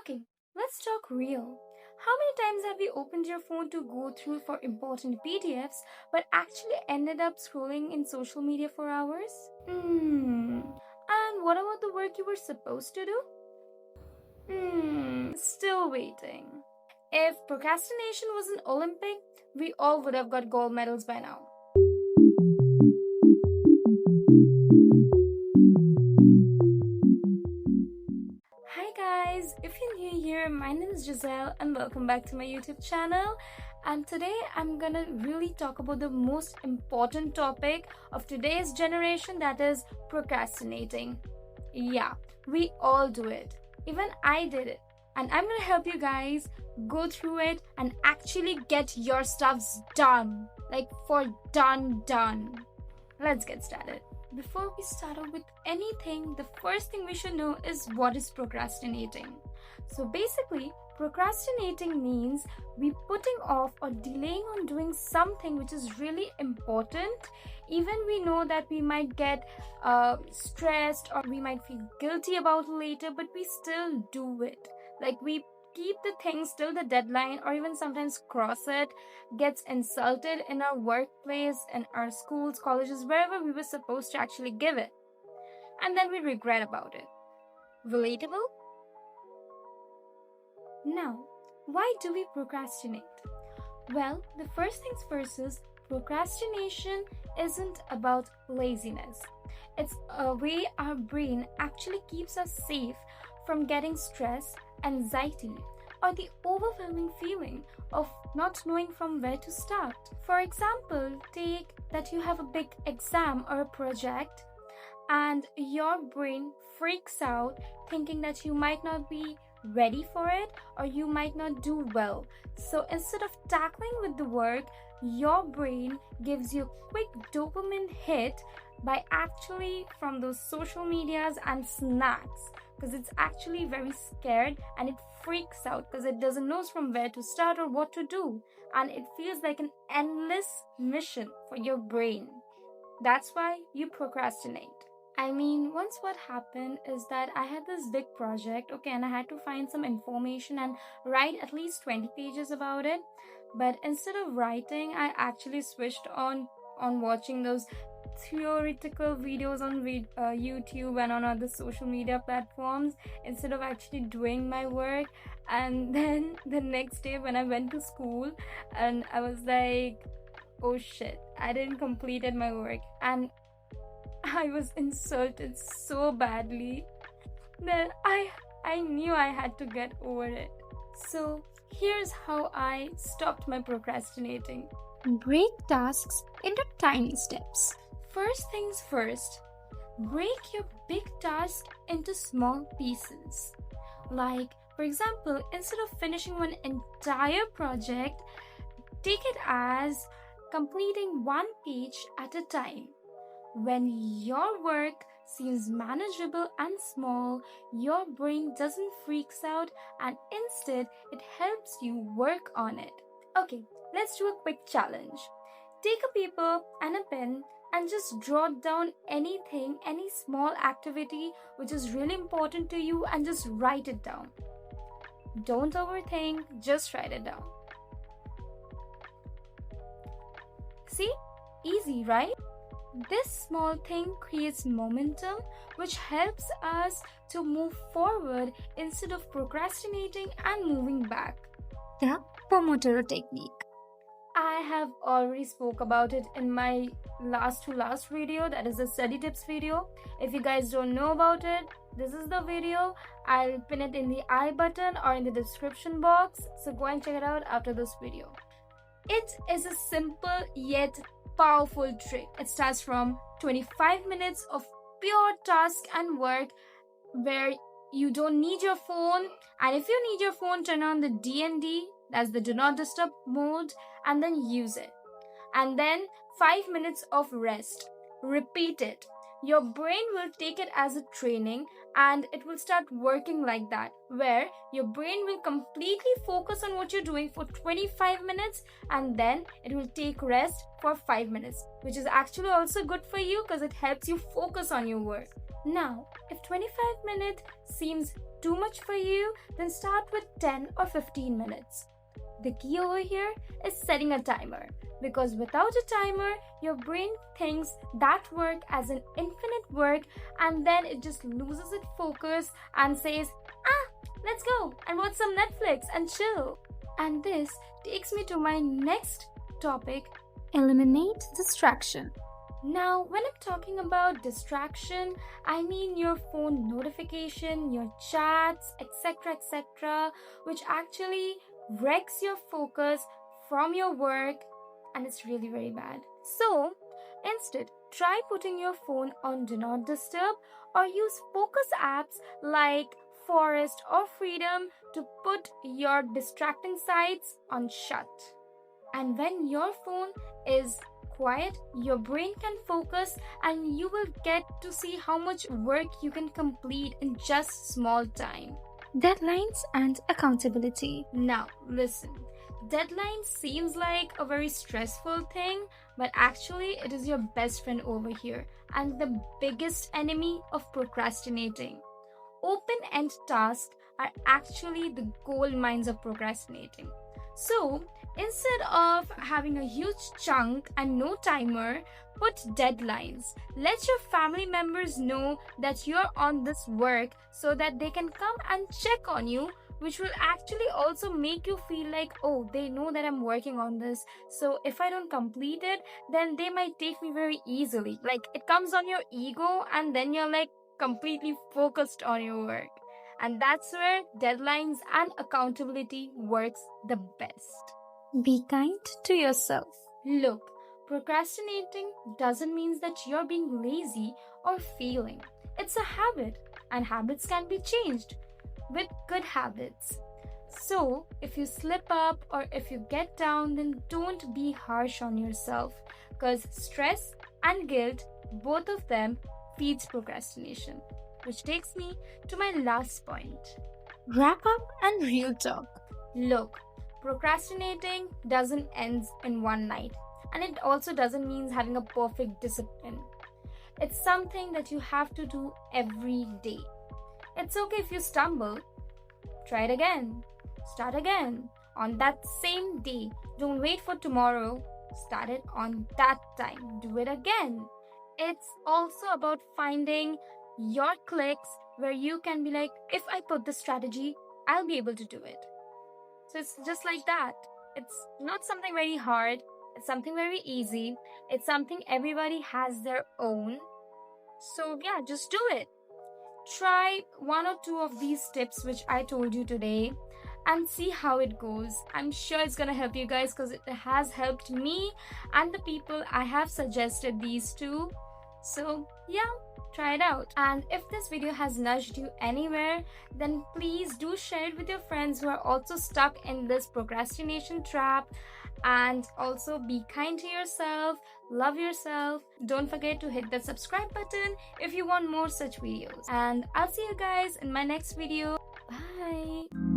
Okay, let's talk real. How many times have you opened your phone to go through for important PDFs but actually ended up scrolling in social media for hours? And what about the work you were supposed to do? Still waiting. If procrastination was an Olympic, we all would have got gold medals by now. Hi guys, if you're new here, my name is Giselle and welcome back to my YouTube channel. And today I'm gonna really talk about the most important topic of today's generation, that is procrastinating. Yeah, we all do it. Even I did it. And I'm gonna help you guys go through it and actually get your stuffs done. Like for done. Let's get started. Before we start out with anything, the first thing we should know is what is procrastinating. So basically, procrastinating means we putting off or delaying on doing something which is really important. Even we know that we might get stressed or we might feel guilty about it later, but we still do it. Like we keep the things till the deadline or even sometimes cross it, gets insulted in our workplace, in our schools, colleges, wherever we were supposed to actually give it. And then we regret about it. Relatable? Now, why do we procrastinate? Well, the first things first is procrastination isn't about laziness. It's a way our brain actually keeps us safe from getting stress, anxiety, or the overwhelming feeling of not knowing from where to start. For example, take that you have a big exam or a project and your brain freaks out thinking that you might not be ready for it or you might not do well. So instead of tackling with the work, your brain gives you a quick dopamine hit by actually from those social medias and snacks, because it's actually very scared and it freaks out because it doesn't know from where to start or what to do, and it feels like an endless mission for your brain. That's why you procrastinate. I mean, once what happened is that I had this big project, okay, and I had to find some information and write at least 20 pages about it. But instead of writing, I actually switched on watching those theoretical videos on YouTube and on other social media platforms instead of actually doing my work. And then the next day when I went to school and I was like, oh shit, I didn't completed my work, and I was insulted so badly that I knew I had to get over it. So here's how I stopped my procrastinating. Break tasks into tiny steps. First things first, break your big task into small pieces. Like, for example, instead of finishing one entire project, take it as completing one page at a time. When your work seems manageable and small, your brain doesn't freaks out and instead it helps you work on it. Okay, let's do a quick challenge. Take a paper and a pen and just jot down anything, any small activity which is really important to you, and just write it down. Don't overthink, just write it down. See? Easy, right? This small thing creates momentum which helps us to move forward instead of procrastinating and moving back. The Pomodoro Technique. I have already spoke about it in my last video, that is the study tips video. If you guys don't know about it, this is the video. I'll pin it in the I button or in the description box, so go and check it out after this video. It is a simple yet powerful trick. It starts from 25 minutes of pure task and work where you don't need your phone, and if you need your phone, turn on the DND, that's the do not disturb mode, and then use it. And then 5 minutes of rest. Repeat it. Your brain will take it as a training and it will start working like that, where your brain will completely focus on what you're doing for 25 minutes and then it will take rest for 5 minutes, which is actually also good for you because it helps you focus on your work. Now, if 25 minutes seems too much for you, then start with 10 or 15 minutes. The key over here is setting a timer, because without a timer, your brain thinks that work as an infinite work, and then it just loses its focus and says, let's go and watch some Netflix and chill. And this takes me to my next topic: eliminate distraction. Now, when I'm talking about distraction, I mean your phone notification, your chats, etc., which actually wrecks your focus from your work, and it's really very bad. So, instead, try putting your phone on Do Not Disturb or use focus apps like Forest or Freedom to put your distracting sites on shut. And when your phone is quiet, your brain can focus and you will get to see how much work you can complete in just small time. Deadlines and accountability. Now, listen. Deadline seems like a very stressful thing, but actually it is your best friend over here and the biggest enemy of procrastinating. Open-end tasks are actually the gold mines of procrastinating. So, instead of having a huge chunk and no timer, put deadlines. Let your family members know that you're on this work so that they can come and check on you, which will actually also make you feel like, oh, they know that I'm working on this. So if I don't complete it, then they might take me very easily. Like, it comes on your ego and then you're like completely focused on your work. And that's where deadlines and accountability works the best. Be kind to yourself. Look, procrastinating doesn't mean that you're being lazy or failing. It's a habit, and habits can be changed with good habits. So, if you slip up or if you get down, then don't be harsh on yourself, because stress and guilt, both of them, feeds procrastination. Which takes me to my last point. Wrap up and real talk. Look, procrastinating doesn't end in one night, and it also doesn't mean having a perfect discipline. It's something that you have to do every day. It's okay if you stumble. Try it again. Start again on that same day. Don't wait for tomorrow. Start it on that time. Do it again. It's also about finding your clicks where you can be like, if I put the strategy, I'll be able to do it. So it's just like that. It's not something very hard. It's something very easy. It's something everybody has their own. So yeah, just do it. Try one or two of these tips which I told you today and see how it goes. I'm sure it's gonna help you guys because it has helped me and the people I have suggested these to. So yeah, try it out. And if this video has nudged you anywhere, then please do share it with your friends who are also stuck in this procrastination trap. And also be kind to yourself, love yourself. Don't forget to hit that subscribe button if you want more such videos. And I'll see you guys in my next video. Bye.